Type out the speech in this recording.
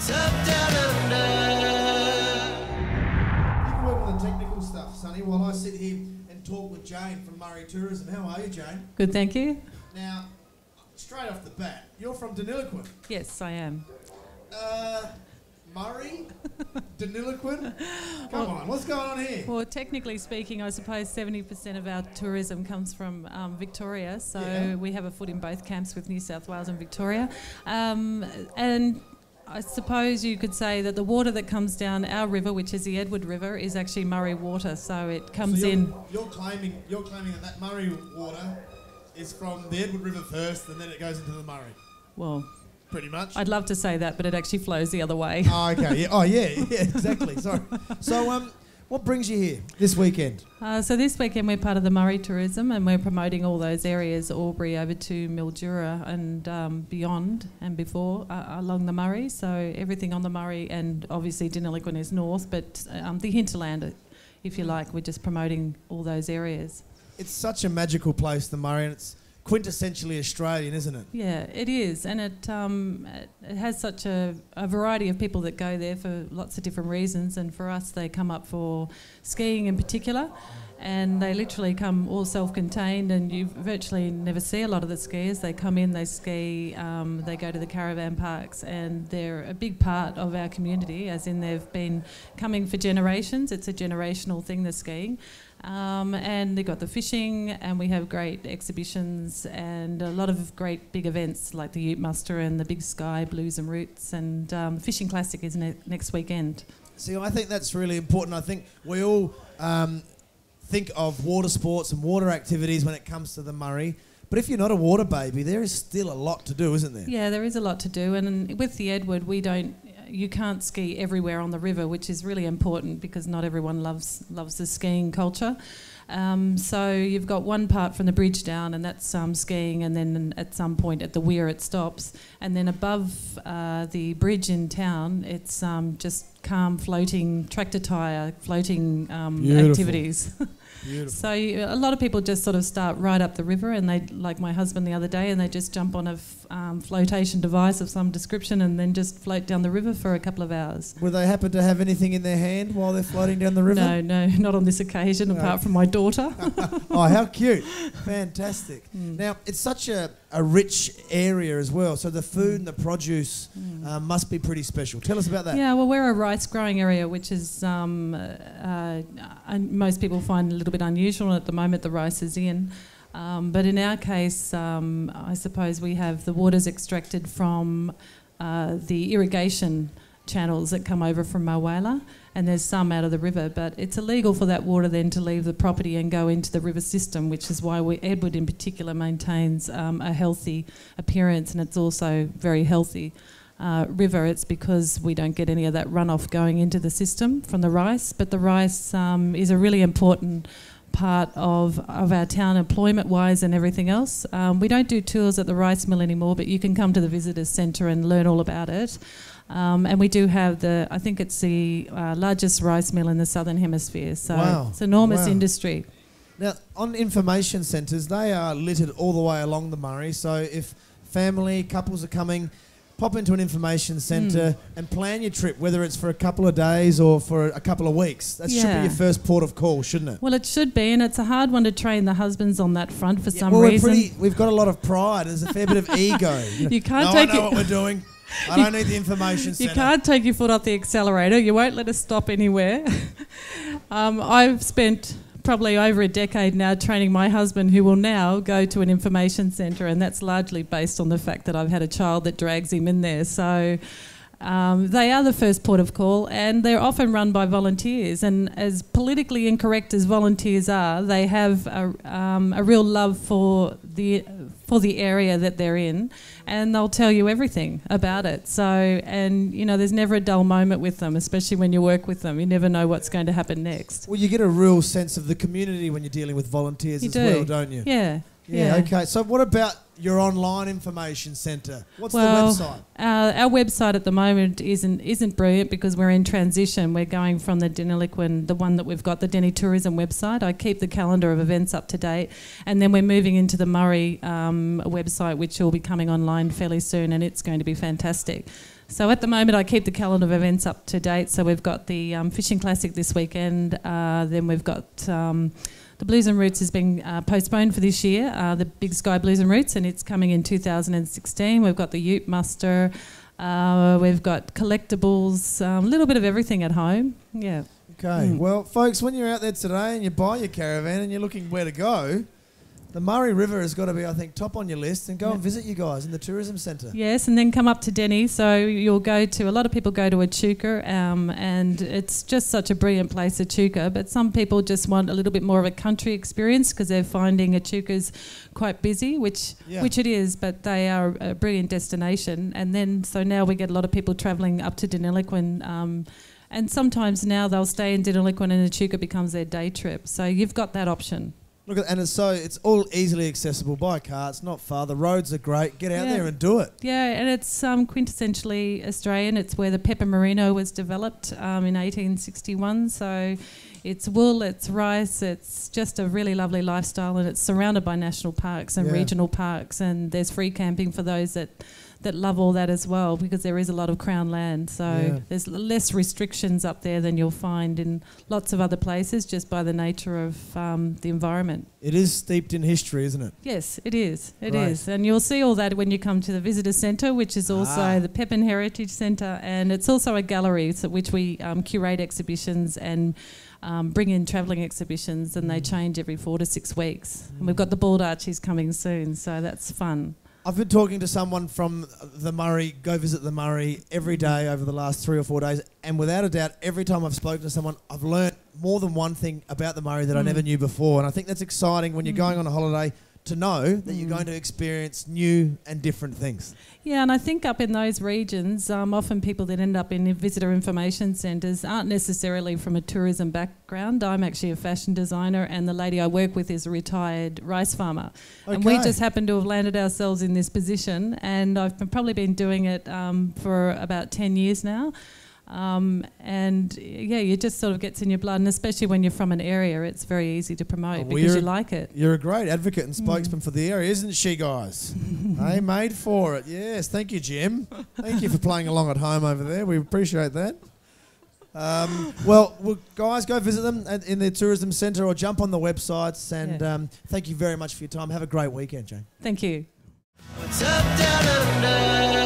Top down under. You can work on the technical stuff, Sonny, while I sit here and talk with Jane from MurrayTourism. How are you, Jane? Good, thank you. Now, straight off the bat, you're from Deniliquin. Yes, I am. Murray? Deniliquin? Come on, what's going on here? Well, technically speaking, I suppose 70% of our tourism comes from Victoria, so Yeah. we have a foot in both camps with New South Wales and Victoria. And I suppose you could say that the water that comes down our river, which is the Edward River, is actually Murray water, so it comes in. You're claiming that Murray water is from the Edward River first, and then it goes into the Murray. Well, pretty much. I'd love to say that, but it actually flows the other way. Oh, okay. Yeah. Oh, yeah, exactly. Sorry. So, what brings you here this weekend? So this weekend we're part of the MurrayTourism, and we're promoting all those areas, Albury over to Mildura and beyond and before along the Murray. So everything on the Murray, and obviously Deniliquin is north, but the hinterland, if you like, we're just promoting all those areas. It's such a magical place, the Murray, and it's quintessentially Australian, isn't it? Yeah, it is, and it has such a variety of people that go there for lots of different reasons, and for us they come up for skiing in particular, and they literally come all self-contained, and you virtually never see a lot of the skiers. They come in, they ski, they go to the caravan parks, and they're a big part of our community, as in they've been coming for generations. It's a generational thing, the skiing. And they've got the fishing, and we have great exhibitions and a lot of great big events like the Ute Muster and the Big Sky Blues and Roots, and the Fishing Classic is next weekend. See, I think that's really important. I think we all think of water sports and water activities when it comes to the Murray. But if you're not a water baby, there is still a lot to do, isn't there? Yeah, there is a lot to do. And with the Edward, you can't ski everywhere on the river, which is really important because not everyone loves the skiing culture. So you've got one part from the bridge down, and that's skiing, and then at some point at the weir it stops. And then above the bridge in town, it's just calm floating tractor tyre floating activities. Beautiful. So a lot of people just sort of start right up the river, and they, like my husband the other day, and they just jump on a flotation device of some description and then just float down the river for a couple of hours. Would they happen to have anything in their hand while they're floating down the river? No, not on this occasion, apart from my daughter. Oh, how cute. Fantastic. Now, it's such a rich area as well, so the food and the produce must be pretty special. Tell us about that. Yeah, well, we're a rice growing area, which is most people find a little bit unusual. At the moment, the rice is in. But in our case, I suppose we have the waters extracted from the irrigation channels that come over from Mulwala, and there's some out of the river, but it's illegal for that water then to leave the property and go into the river system, which is why Edward in particular maintains a healthy appearance, and it's also very healthy river. It's because we don't get any of that runoff going into the system from the rice, but the rice is a really important part of our town employment-wise and everything else. We don't do tours at the rice mill anymore, but you can come to the visitors centre and learn all about it. And we do have I think it's the largest rice mill in the Southern Hemisphere, so wow. It's an enormous industry. Now, on information centres, they are littered all the way along the Murray, so if couples are coming, pop into an information centre and plan your trip, whether it's for a couple of days or for a couple of weeks. That should be your first port of call, shouldn't it? Well, it should be, and it's a hard one to train the husbands on that front for some reason. We've got a lot of pride. There's a fair bit of ego. You can't I know what we're doing. I don't need the information centre. You can't take your foot off the accelerator. You won't let us stop anywhere. I've spent probably over a decade now training my husband, who will now go to an information centre, and that's largely based on the fact that I've had a child that drags him in there. So they are the first port of call, and they're often run by volunteers, and as politically incorrect as volunteers are, they have a real love for the area that they're in, and they'll tell you everything about it. So, and you know, there's never a dull moment with them, especially when you work with them. You never know what's going to happen next. Well, you get a real sense of the community when you're dealing with volunteers well, don't you? Yeah. Yeah, okay. So what about your online information centre? What's the website? Our website at the moment isn't brilliant because we're in transition. We're going from the Deniliquin, the one that we've got, the DeniTourism website. I keep the calendar of events up to date, and then we're moving into the Murray website, which will be coming online fairly soon, and it's going to be fantastic. So at the moment I keep the calendar of events up to date. So we've got the Fishing Classic this weekend, then we've got the Blues and Roots has been postponed for this year, the Big Sky Blues and Roots, and it's coming in 2016. We've got the Ute Muster, we've got collectibles, a little bit of everything at home. Yeah. Okay, well, folks, when you're out there today and you buy your caravan and you're looking where to go, the Murray River has got to be, I think, top on your list, and go and visit you guys in the tourism centre. Yes, and then come up to Denny. So you'll go to, a lot of people go to Echuca, and it's just such a brilliant place, Echuca, but some people just want a little bit more of a country experience because they're finding Echuca's quite busy, which it is, but they are a brilliant destination. And then, so now we get a lot of people travelling up to Deniliquin, and sometimes now they'll stay in Deniliquin and Echuca becomes their day trip. So you've got that option. Look at, and it's all easily accessible by car. It's not far. The roads are great. Get out there and do it. Yeah, and it's quintessentially Australian. It's where the pepper merino was developed in 1861. So it's wool, it's rice, it's just a really lovely lifestyle, and it's surrounded by national parks and regional parks, and there's free camping for those that love all that as well, because there is a lot of Crown land. So there's less restrictions up there than you'll find in lots of other places, just by the nature of the environment. It is steeped in history, isn't it? Yes, it is. It is. And you'll see all that when you come to the Visitor Centre, which is also the Pepin Heritage Centre, and it's also a gallery which we curate exhibitions and bring in travelling exhibitions, and they change every 4 to 6 weeks. And we've got the Bald Archies coming soon, so that's fun. I've been talking to someone from the Murray, go visit the Murray, every day over the last 3 or 4 days, and without a doubt, every time I've spoken to someone, I've learnt more than one thing about the Murray that I never knew before. And I think that's exciting when you're going on a holiday to know that you're going to experience new and different things. Yeah, and I think up in those regions, often people that end up in visitor information centres aren't necessarily from a tourism background. I'm actually a fashion designer, and the lady I work with is a retired rice farmer. Okay. And we just happen to have landed ourselves in this position, and I've probably been doing it for about 10 years now. And it just sort of gets in your blood, and especially when you're from an area, it's very easy to promote because you like it. You're a great advocate and spokesman for the area, isn't she, guys? Hey, made for it. Yes, thank you, Jim. Thank you for playing along at home over there. We appreciate that. Well, guys, go visit them in the tourism centre or jump on the websites, and thank you very much for your time. Have a great weekend, Jane. Thank you. What's up down under?